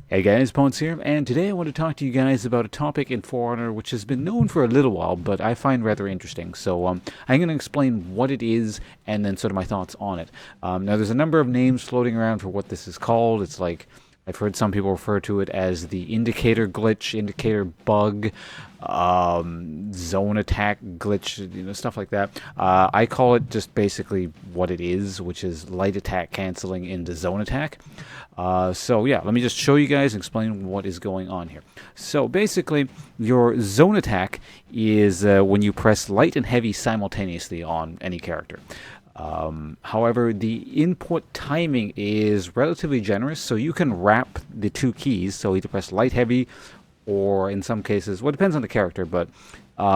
Hey guys, Ponce here, and today I want to talk to you guys about a topic in For Honor which has been known for a little while, but I find rather interesting. So I'm going to explain what it is and then sort of my thoughts on it. Now, there's a number of names floating around for what this is called. It's like I've heard some people refer to it as the indicator glitch, indicator bug, zone attack glitch, stuff like that. I call it just basically what it is, which is light attack canceling into zone attack. So yeah, let me just show you guys and explain what is going on here. So basically, your zone attack is when you press light and heavy simultaneously on any character. However, the input timing is relatively generous, so you can wrap the two keys, so either press light heavy, or in some cases, well, it depends on the character, but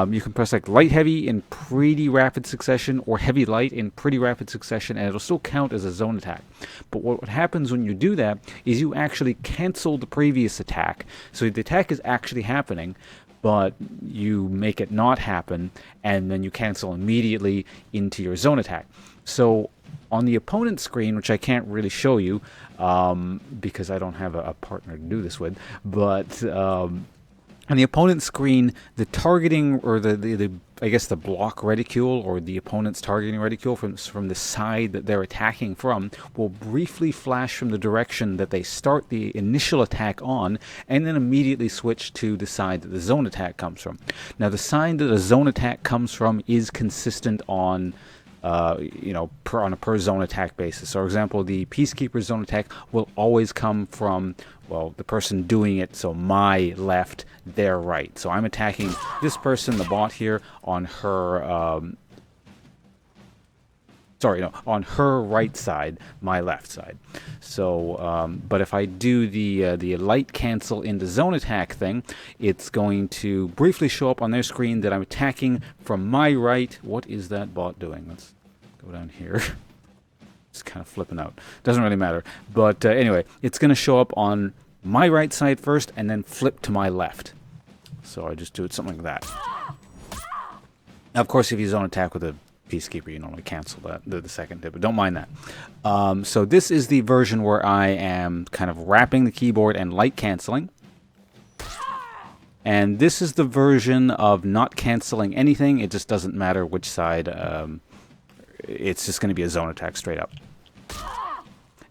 you can press like light heavy in pretty rapid succession or heavy light in pretty rapid succession, and it'll still count as a zone attack. But what happens when you do that is you actually cancel the previous attack, so the attack is actually happening, but you make it not happen, and then you cancel immediately into your zone attack. So on the opponent's screen, which I can't really show you because I don't have a partner to do this with, but on the opponent's screen, the targeting, or the I guess the block reticule, or the opponent's targeting reticule from the side that they're attacking from, will briefly flash from the direction that they start the initial attack on, and then immediately switch to the side that the zone attack comes from. Now, the side that the zone attack comes from is consistent on on a per zone attack basis. So, for example, the Peacekeeper zone attack will always come from, well, the person doing it, so my left, their right. So I'm attacking this person, the bot here, on her, on her right side, my left side. So, but if I do the light cancel into zone attack thing, it's going to briefly show up on their screen that I'm attacking from my right. What is that bot doing? Let's go down here. It's kind of flipping out. Doesn't really matter. But anyway, it's going to show up on my right side first and then flip to my left. So I just do it something like that. Now, of course, if you zone attack with a Peacekeeper, you normally cancel that the second tip, but don't mind that. So this is the version where I am kind of wrapping the keyboard and light canceling. And this is the version of not canceling anything. It just doesn't matter which side. It's just going to be a zone attack straight up.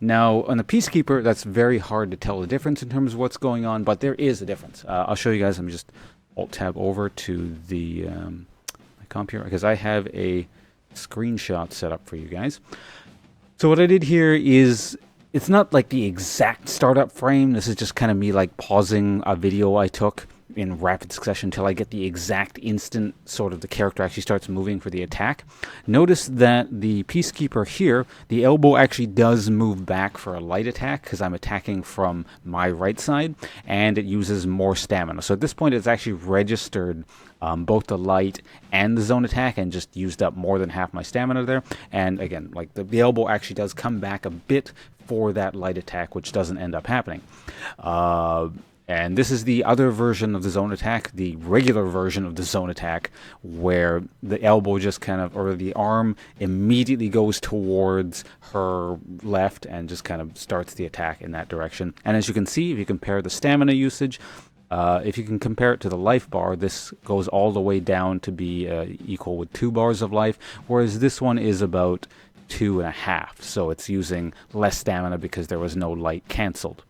Now, on the Peacekeeper, that's very hard to tell the difference in terms of what's going on, but there is a difference. I'll show you guys. Let me just Alt-Tab over to the my computer, because I have a screenshot set up for you guys. So what I did here is, it's not like the exact startup frame. This is just kind of me like pausing a video I took in rapid succession until I get the exact instant sort of the character actually starts moving for the attack. Notice that the Peacekeeper here, the elbow actually does move back for a light attack because I'm attacking from my right side, and it uses more stamina. So at this point it's actually registered both the light and the zone attack and just used up more than half my stamina there. And again, like the elbow actually does come back a bit for that light attack, which doesn't end up happening. And this is the other version of the zone attack, the regular version of the zone attack, where the elbow just kind of, or the arm immediately goes towards her left and just kind of starts the attack in that direction. And as you can see, if you compare the stamina usage, if you can compare it to the life bar, this goes all the way down to be equal with 2 bars of life, whereas this one is about 2.5. So it's using less stamina because there was no light canceled.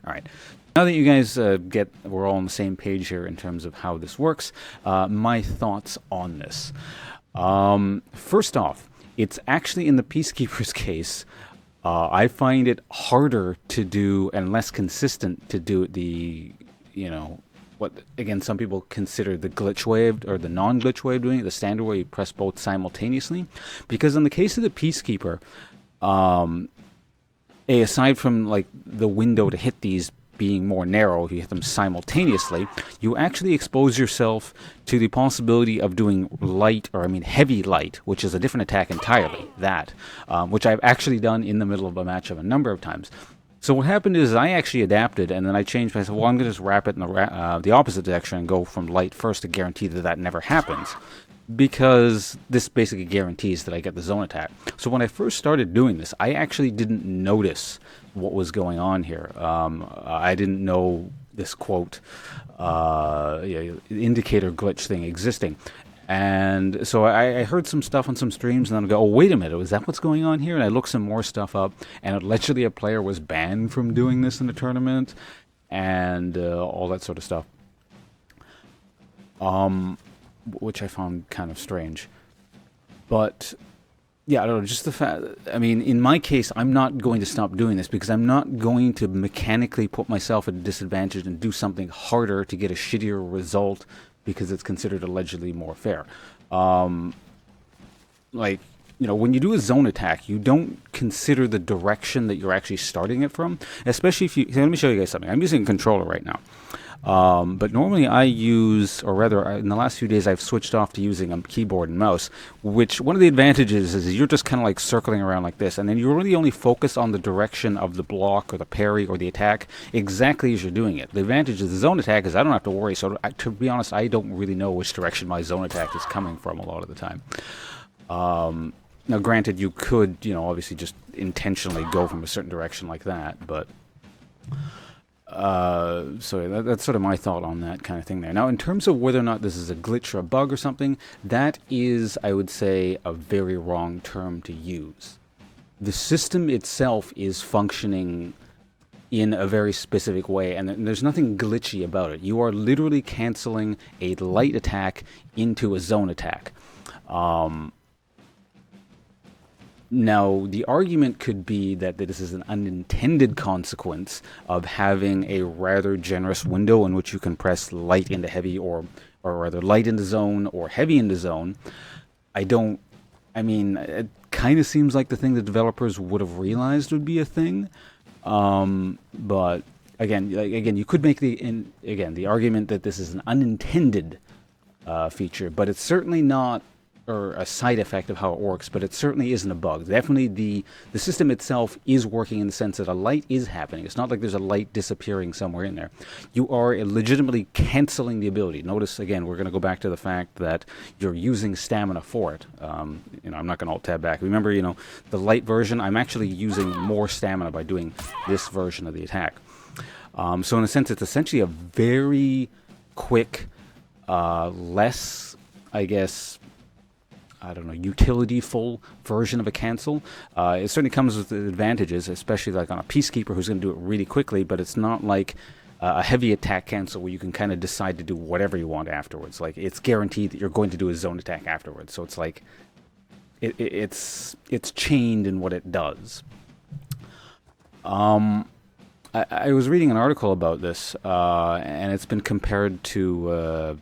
All right. Now that you guys we're all on the same page here in terms of how this works, my thoughts on this. First off, it's actually in the Peacekeeper's case, I find it harder to do and less consistent to do the, what, again, some people consider the glitch way or the non-glitch way of doing it, the standard way you press both simultaneously. Because in the case of the Peacekeeper, aside from like the window to hit these being more narrow, if you hit them simultaneously, you actually expose yourself to the possibility of doing heavy light, which is a different attack entirely, which I've actually done in the middle of a match of a number of times. So what happened is I actually adapted, and then I changed myself. Well, I'm going to just wrap it in the opposite direction and go from light first to guarantee that that never happens, because this basically guarantees that I get the zone attack. So when I first started doing this, I actually didn't notice what was going on here. I didn't know this quote indicator glitch thing existing. And so I heard some stuff on some streams, and then I go, oh, wait a minute, is that what's going on here? And I looked some more stuff up, and allegedly a player was banned from doing this in the tournament, and all that sort of stuff. Which I found kind of strange. But, yeah, I don't know, just the fact, I mean, in my case, I'm not going to stop doing this, because I'm not going to mechanically put myself at a disadvantage and do something harder to get a shittier result because it's considered allegedly more fair. Like, you know, when you do a zone attack, you don't consider the direction that you're actually starting it from, especially if you, so let me show you guys something. I'm using a controller right now. But normally I use, or rather in the last few days I've switched off to using a keyboard and mouse, which one of the advantages is you're just kind of like circling around like this, and then you really only focus on the direction of the block or the parry or the attack exactly as you're doing it. The advantage of the zone attack is I don't have to worry, so to be honest, I don't really know which direction my zone attack is coming from a lot of the time. Now granted, you could, you know, obviously just intentionally go from a certain direction like that, but so that's sort of my thought on that kind of thing there. Now, in terms of whether or not this is a glitch or a bug or something, that is, I would say, a very wrong term to use. The system itself is functioning in a very specific way, and there's nothing glitchy about it. You are literally canceling a light attack into a zone attack. Now, the argument could be that this is an unintended consequence of having a rather generous window in which you can press light into heavy, or rather light into zone or heavy into zone. I mean, it kind of seems like the thing the developers would have realized would be a thing. But again, you could make the argument that this is an unintended feature, but it's certainly not, or a side effect of how it works, but it certainly isn't a bug. Definitely the system itself is working in the sense that a light is happening. It's not like there's a light disappearing somewhere in there. You are legitimately canceling the ability. Notice, again, we're going to go back to the fact that you're using stamina for it. You know, I'm not going to alt-tab back. Remember, you know, the light version, I'm actually using more stamina by doing this version of the attack. So in a sense, it's essentially a very quick, less, I guess, I don't know, utility-full version of a cancel. It certainly comes with advantages, especially like on a Peacekeeper who's going to do it really quickly, but it's not like a heavy attack cancel where you can kind of decide to do whatever you want afterwards. Like, it's guaranteed that you're going to do a zone attack afterwards, so it's like, it's chained in what it does. I was reading an article about this, and it's been compared to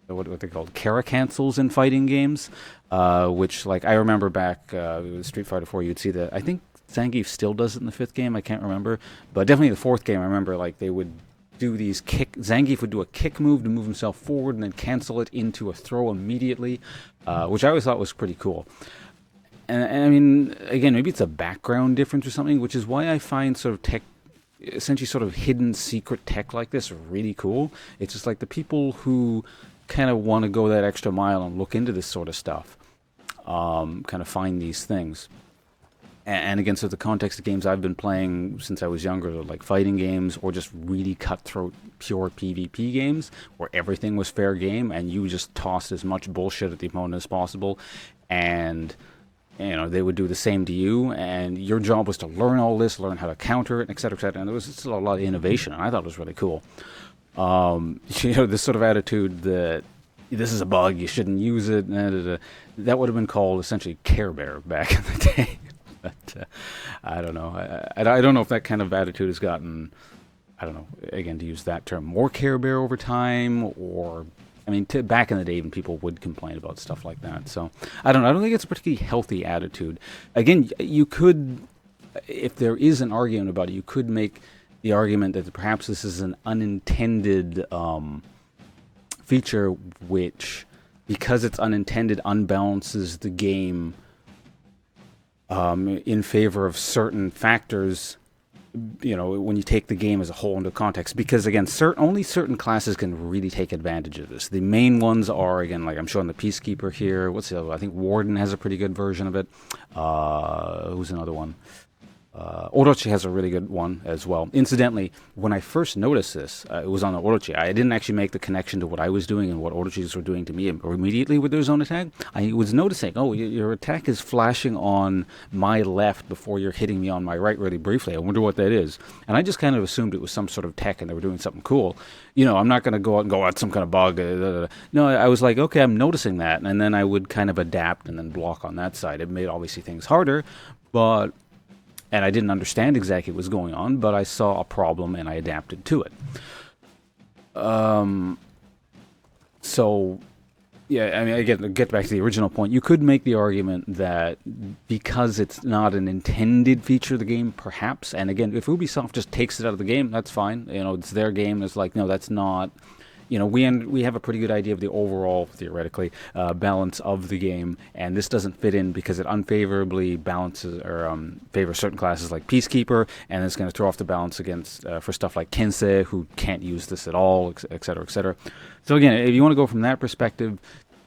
what they called Kara cancels in fighting games, which, like, I remember back with Street Fighter 4, you'd see that. I think Zangief still does it in the 5th game, I can't remember, but definitely the 4th game, I remember, like, they would do these Zangief would do a kick move to move himself forward and then cancel it into a throw immediately, which I always thought was pretty cool. And I mean, again, maybe it's a background difference or something, which is why I find sort of essentially sort of hidden secret tech like this really cool. It's just like the people who kind of want to go that extra mile and look into this sort of stuff, kind of find these things. And again, so the context of games I've been playing since I was younger, like fighting games or just really cutthroat, pure PvP games where everything was fair game and you just tossed as much bullshit at the opponent as possible, and you know, they would do the same to you, and your job was to learn all this, learn how to counter it, et cetera, et cetera. And there was still a lot of innovation, and I thought it was really cool. You know, this sort of attitude that this is a bug, you shouldn't use it, that would have been called essentially Care Bear back in the day. But I don't know. I don't know if that kind of attitude has gotten, I don't know, again, to use that term, more Care Bear over time, or, I mean, back in the day, even people would complain about stuff like that. So, I don't think it's a particularly healthy attitude. Again, you could, if there is an argument about it, you could make the argument that perhaps this is an unintended feature which, because it's unintended, unbalances the game in favor of certain factors when you take the game as a whole into context, because again, only certain classes can really take advantage of this. The main ones are, again, like I'm showing the Peacekeeper here. What's the other one? I think Warden has a pretty good version of it. Who's another one? Orochi has a really good one as well. Incidentally, when I first noticed this, it was on the Orochi. I didn't actually make the connection to what I was doing and what Orochis were doing to me immediately with their zone attack. I was noticing, oh, your attack is flashing on my left before you're hitting me on my right really briefly. I wonder what that is. And I just kind of assumed it was some sort of tech and they were doing something cool. I'm not going to go out and go, that's some kind of bug. No, I was like, okay, I'm noticing that. And then I would kind of adapt and then block on that side. It made obviously things harder, and I didn't understand exactly what was going on, but I saw a problem and I adapted to it. So, yeah, I mean, again, get back to the original point. You could make the argument that because it's not an intended feature of the game, perhaps, and again, if Ubisoft just takes it out of the game, that's fine. It's their game. It's like, no, that's not... we have a pretty good idea of the overall, theoretically, balance of the game, and this doesn't fit in because it unfavorably balances or favors certain classes like Peacekeeper, and it's going to throw off the balance against for stuff like Kensei, who can't use this at all, etc., etc. So again, if you want to go from that perspective,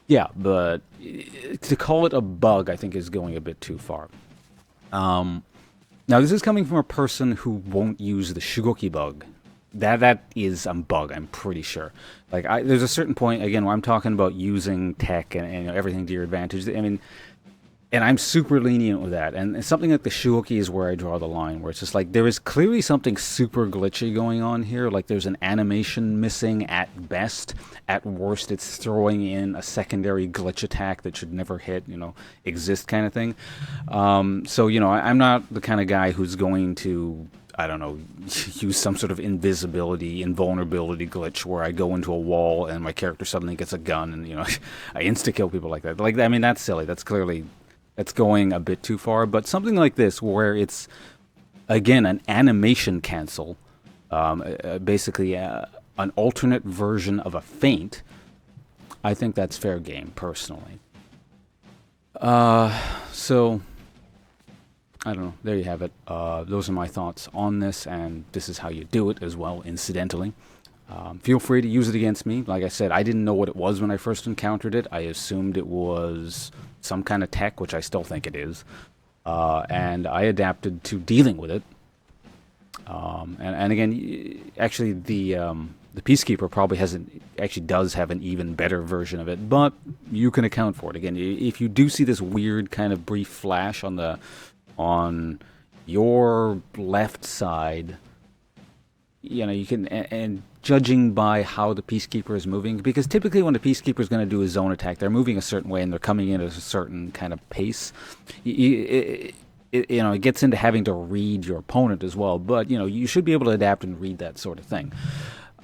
yeah, but to call it a bug, I think, is going a bit too far. Now, this is coming from a person who won't use the Shugoki bug. That is a bug, I'm pretty sure. Like, there's a certain point, again, where I'm talking about using tech and everything to your advantage. I mean, and I'm super lenient with that. And something like the Shugoki is where I draw the line, where it's just like, there is clearly something super glitchy going on here. Like, there's an animation missing at best. At worst, it's throwing in a secondary glitch attack that should never exist kind of thing. So, I'm not the kind of guy who's going to... I don't know, use some sort of invulnerability glitch where I go into a wall and my character suddenly gets a gun and, I insta-kill people like that. Like, I mean, that's silly. That's going a bit too far. But something like this where it's, again, an animation cancel, basically an alternate version of a feint, I think that's fair game, personally. So... I don't know. There you have it. Those are my thoughts on this, and this is how you do it as well, incidentally. Feel free to use it against me. Like I said, I didn't know what it was when I first encountered it. I assumed it was some kind of tech, which I still think it is. And I adapted to dealing with it. And again, actually, the Peacekeeper probably does have an even better version of it, but you can account for it. Again, if you do see this weird kind of brief flash on your left side, you can, and judging by how the Peacekeeper is moving, because typically when the Peacekeeper is going to do a zone attack, they're moving a certain way and they're coming in at a certain kind of pace. It gets into having to read your opponent as well, but, you should be able to adapt and read that sort of thing.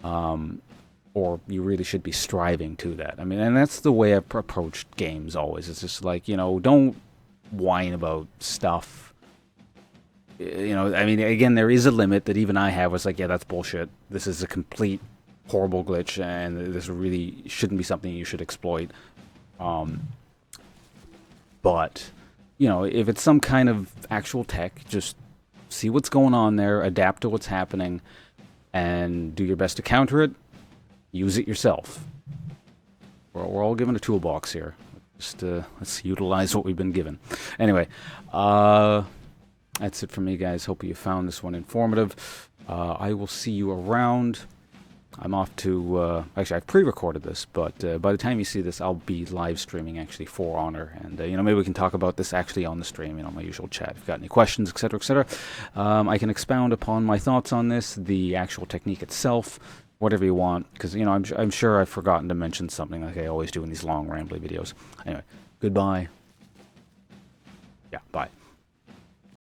Or you really should be striving to that. I mean, and that's the way I've approached games always. It's just like, don't whine about stuff. I mean, again, there is a limit that even I have. Was like, yeah, that's bullshit. This is a complete horrible glitch, and this really shouldn't be something you should exploit. But, if it's some kind of actual tech, just see what's going on there, adapt to what's happening, and do your best to counter it. Use it yourself. We're all given a toolbox here. Just let's utilize what we've been given. Anyway, that's it for me, guys. Hope you found this one informative. I will see you around. I'm off to... actually, I've pre-recorded this, but by the time you see this, I'll be live streaming, actually, For Honor. And, maybe we can talk about this actually on the stream, my usual chat. If you've got any questions, etc., etc. I can expound upon my thoughts on this, the actual technique itself, whatever you want, because, I'm sure I've forgotten to mention something like I always do in these long, rambly videos. Anyway, goodbye. Yeah, bye.